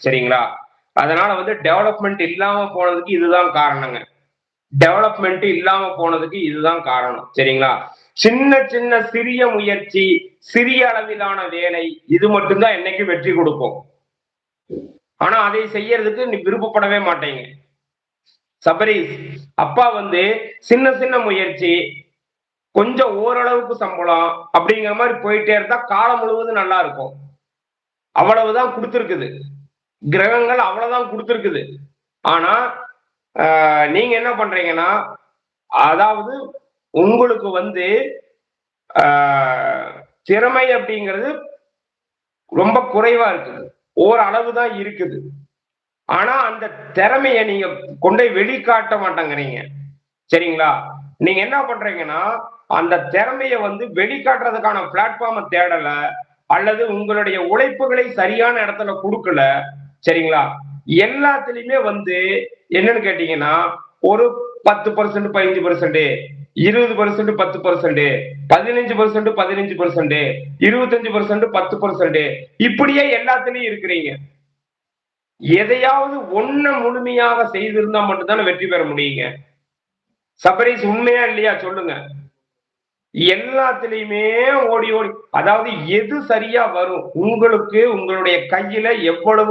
சரிங்களா? அதனால டெவலப்மெண்ட் இல்லாம போனதுக்கு இதுதான் காரணங்க. டெவலப்மெண்ட் இல்லாம போனதுக்கு இதுதான் காரணம். சரிங்களா? சின்ன சின்ன சிறிய முயற்சி, சிறிய அளவிலான வேலை, இது மட்டும் தான் என்னைக்கும் வெற்றி குடுக்கும். ஆனா அதை செய்யறதுக்கு நீ விருப்பப்படவே மாட்டீங்க. சபரீஸ், அப்பா சின்ன சின்ன முயற்சி, கொஞ்சம் ஓரளவுக்கு சம்பளம் அப்படிங்கிற மாரி போயிட்டே இருந்தா காலம் முழுவதும் நல்லா இருக்கும். அவ்வளவுதான் குடுத்திருக்குது. கிரகங்கள் அவ்வளவுதான் குடுத்திருக்குது. ஆனா, நீங்க என்ன பண்றீங்கன்னா, அதாவது உங்களுக்கு ஆ திறமை அப்படிங்கிறது ரொம்ப குறைவா இருக்குது. ஓரளவு தான் இருக்குது. ஆனா, அந்த திறமைய நீங்க கொண்டோய் வெளிக்காட்ட மாட்டேங்கிறீங்க. சரிங்களா? நீங்க என்ன பண்றீங்கன்னா, அந்த திறமைய வெளிக்காட்டுறதுக்கான பிளாட்ஃபார்ம தேடல. அல்லது உங்களுடைய உழைப்புகளை சரியான இடத்துல குடுக்கல. சரிங்களா? எல்லாத்துலயுமே என்னன்னு கேட்டீங்கன்னா, ஒரு 10% 15%, 20% 10%, 15% 15%, 25% 10% இப்படியே எல்லாத்துலயும் இருக்கிறீங்க. எதையாவது ஒண்ண முழுமையாக செய்திருந்தா மட்டும் தானே வெற்றி பெற முடியுங்க. சபரீஸ் உண்மையா இல்லையா சொல்லுங்க. எல்லாத்துலயுமே ஓடி ஓடி அதாவது எது சரியா வரும்? உங்களுக்கு உங்களுடைய கையில எவ்வளவு